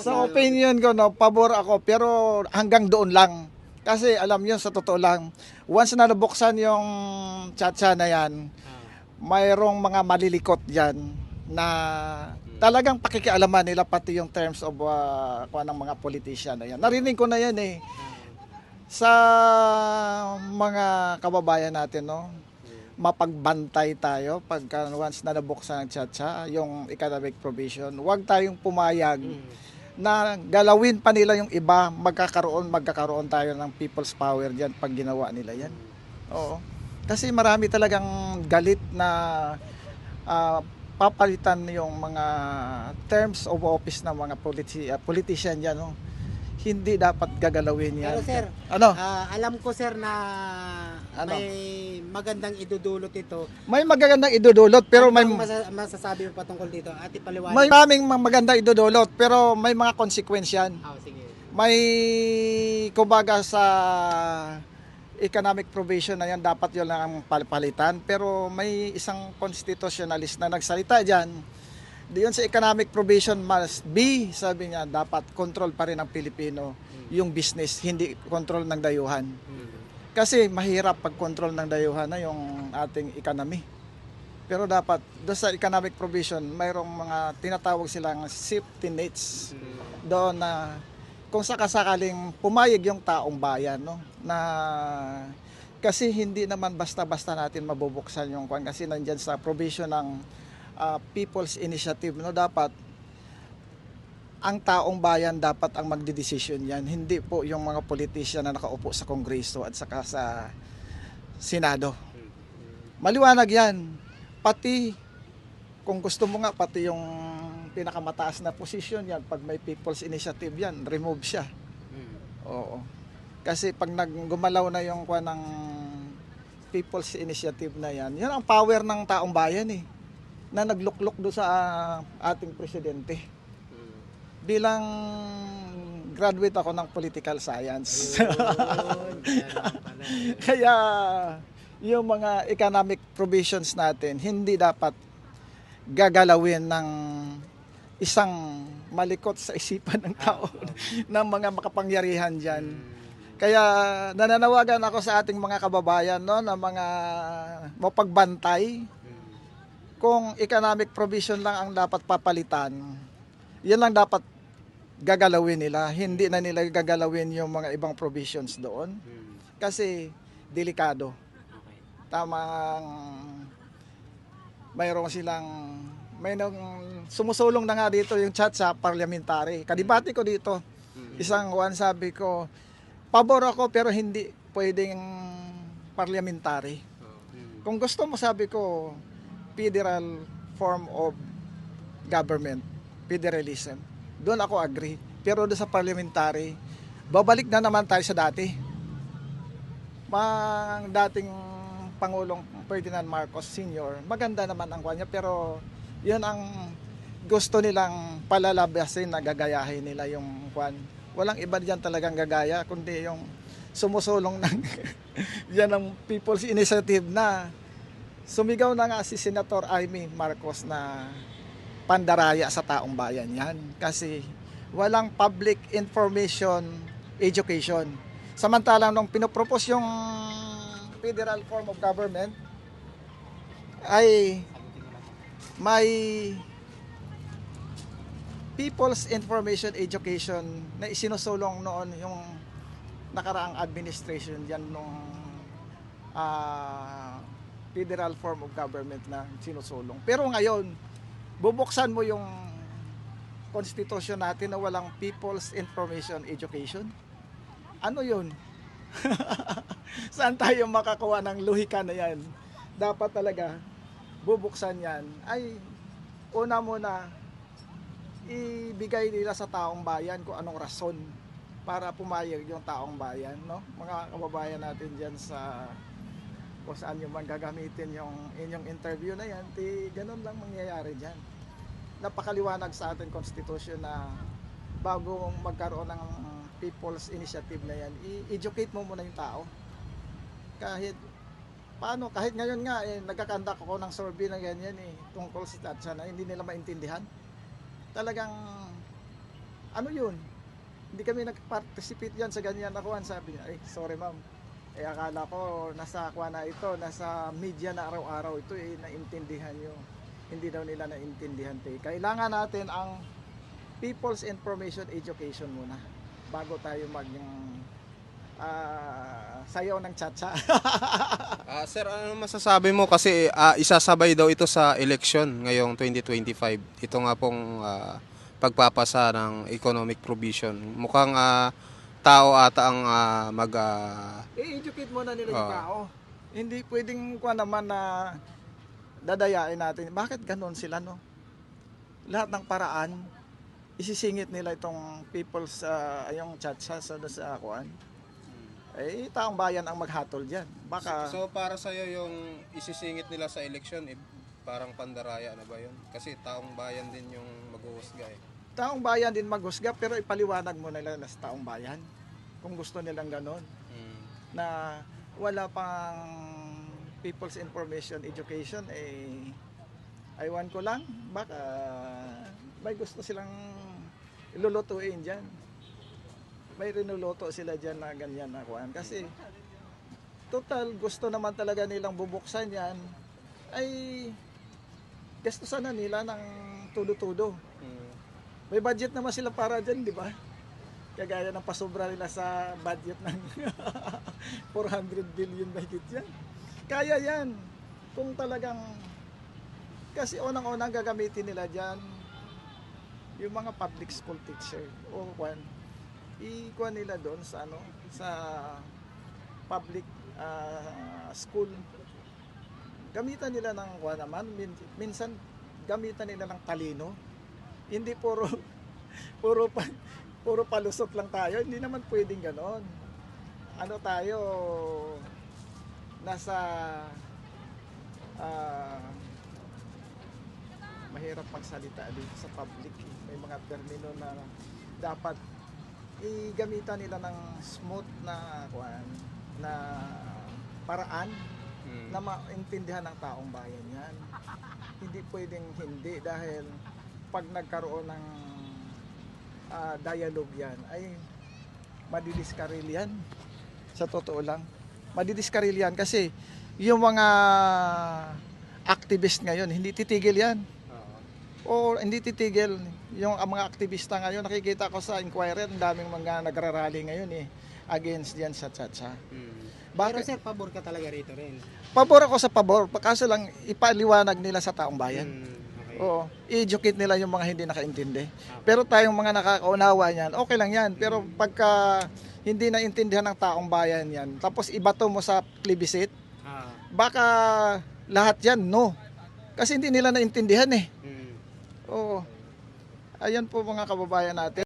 Sa opinion ko, no, pabor ako, pero hanggang doon lang. Kasi alam nyo, sa totoo lang, once na nabuksan yung chatsa na yan, mayroong mga malilikot dyan na talagang pakikialaman nila pati yung terms of kuha ng mga politician na yan. Narinig ko na yan eh sa mga kababayan natin, no. Mapagbantay tayo pagka once na nabuksan ang chatsa, yung economic provision. Huwag tayong pumayag na galawin pa nila yung iba, magkakaroon tayo ng people's power diyan pag ginawa nila yan. Oo. Kasi marami talagang galit na papalitan yung mga terms of office ng mga politician yan, no? Hindi dapat gagalawin yan. Pero sir, Ano? alam ko sir na Ano? may magandang idudulot ito. May magagandang idudulot pero Ano may bang masasabi mo patungkol dito? Ate paliwanag. may maraming magandang idudulot pero may mga consequence yan. Sige. May kumbaga sa economic provision na yan, dapat yun lang ang palitan. Pero may isang constitutionalist na nagsalita dyan, diyon sa economic provision must be, sabi niya, dapat control pa rin ng Pilipino yung business, hindi control ng dayuhan. Kasi mahirap pag-control ng dayuhan na yung ating economy. Pero dapat, doon sa economic provision, mayroong mga tinatawag silang safety nets doon na kung sakasakaling pumayag yung taong bayan, no, na kasi hindi naman basta-basta natin mabubuksan yung kwan kasi nandiyan sa provision ng People's Initiative, no, dapat ang taong bayan dapat ang magdedesisyon yan, hindi po yung mga politician na nakaupo sa Kongreso at saka sa Senado. Maliwanag yan. Pati kung gusto mo nga, pati yung pinakamataas na posisyon yan, pag may People's Initiative yan, remove siya. Oo. Kasi pag gumalaw na yung kuha ng People's Initiative na yan, yan ang power ng taong bayan eh, na nagluklok do sa ating presidente. Bilang graduate ako ng political science. Kaya yung mga economic provisions natin, hindi dapat gagalawin ng isang malikot sa isipan ng tao ng mga makapangyarihan dyan. Kaya nananawagan ako sa ating mga kababayan, no, na mga mapagbantay. Kung economic provision lang ang dapat papalitan, yan lang dapat gagalawin nila. Hindi na nila gagalawin yung mga ibang provisions doon. Kasi delikado. Tamang mayroon silang sumusulong na nga dito yung chat sa parliamentary. Kadibati ko dito. Isang sabi ko, pabor ako pero hindi pwedeng parliamentary. Kung gusto mo, sabi ko, federal form of government, federalism. Doon ako agree. Pero doon sa parliamentary, babalik na naman tayo sa dati. Dating Pangulong Ferdinand Marcos Sr., maganda naman ang kanya, pero yun ang gusto nilang palalabasin na gagayahin nila yung kwan. Walang iba diyan talagang gagaya, kundi yung sumusulong ng yan ang People's Initiative na sumigaw na nga si Senator Amy Marcos na pandaraya sa taong bayan yan. Kasi walang public information education. Samantalang nung pinopropose yung federal form of government, ay may People's Information Education na isinusulong noon yung nakaraang administration diyan nung federal form of government na sinusulong. Pero ngayon, bubuksan mo yung constitution natin na walang People's Information Education. Ano yun? Saan tayo makakuha ng lohika na yan? Dapat talaga bubuksan yan ay una muna ibigay nila sa taong bayan kung anong rason para pumayag yung taong bayan, no? Mga kababayan natin diyan sa kung saan yung man gagamitin yung inyong interview na yan, ganun lang mangyayari diyan. Napakaliwanag sa ating constitution na bago magkaroon ng People's Initiative na yan, i-educate mo muna yung tao. Kahit paano, kahit ngayon nga nagkakandak ako ng survey na ganyan tungkol sa chatsa na hindi nila maintindihan. Talagang ano yun? Hindi kami nag-participate yan sa ganyan na kuhan. Sabi niya, ay, sorry ma'am. Eh, akala ko nasa kuha na ito, nasa media na araw-araw ito, eh, naintindihan nyo. Hindi daw nila naintindihan. Kailangan natin ang People's Information Education muna bago tayo mag sayaw ng tsa-tsa. Sir, ano masasabi mo kasi isasabay daw ito sa election ngayong 2025. Ito nga pong pagpapasa ng economic provision. Mukhang tao ata ang I-educate muna nila yung Oo. tao. Hindi pwedeng kuha naman na dadayain natin. Bakit ganon sila, no? Lahat ng paraan, isisingit nila itong people's, yung tsa-tsa sa kuhan. Eh, taong bayan ang maghatol dyan. Baka, So para sa iyo yung isisingit nila sa election, parang pandaraya na ba 'yun? Kasi taong bayan din yung maghuhusga eh. taong bayan din maghusga, pero ipaliwanag mo nila na sa taong bayan. Kung gusto nilang ganon. Na wala pang People's Information Education, eh, aywan ko lang, baka may gusto silang ilulutuin dyan. May rinuluto sila dyan na ganyan na kuhan. Kasi, total, gusto naman talaga nilang bubuksan yan, ay gusto sana nila ng tudo-tudo. May budget naman sila para dyan, di ba? Kagaya ng pasobra nila sa budget ng 400 billion budget yan. Kaya yan. Kung talagang, kasi unang-unang gagamitin nila dyan, yung mga public school teacher o kwan, ikuha nila doon sa ano, sa public school. Gamitan nila ng kwan naman, minsan gamitan nila ng talino. Hindi puro palusot lang tayo, hindi naman pwedeng ganon. Ano tayo, nasa mahirap magsalita dito sa public. May mga termino na dapat igamitan nila ng smooth na paraan na maintindihan ng taong bayan yan. Hindi pwedeng hindi dahil pag nagkaroon ng dialogue yan ay madidiskaril yan. Sa totoo lang, madidiskaril yan kasi yung mga activist ngayon hindi titigil yan. O hindi titigil yung mga aktivista ngayon. Nakikita ko sa Inquirer, ang daming mga nagrarally ngayon against diyan sa tsa-tsa. Pero sir, pabor ka talaga rito rin. Pabor ako sa pabor, kaso lang ipaliwanag nila sa taong bayan. Okay. Oo, i-educate nila yung mga hindi nakaintindi. Pero tayong mga nakakaunawa niyan, okay lang yan. Pero pagka hindi naintindihan ng taong bayan yan, tapos ibato mo sa plebiscite, baka lahat yan, no. Kasi hindi nila naintindihan eh. Oo. Ayan po mga kababayan natin.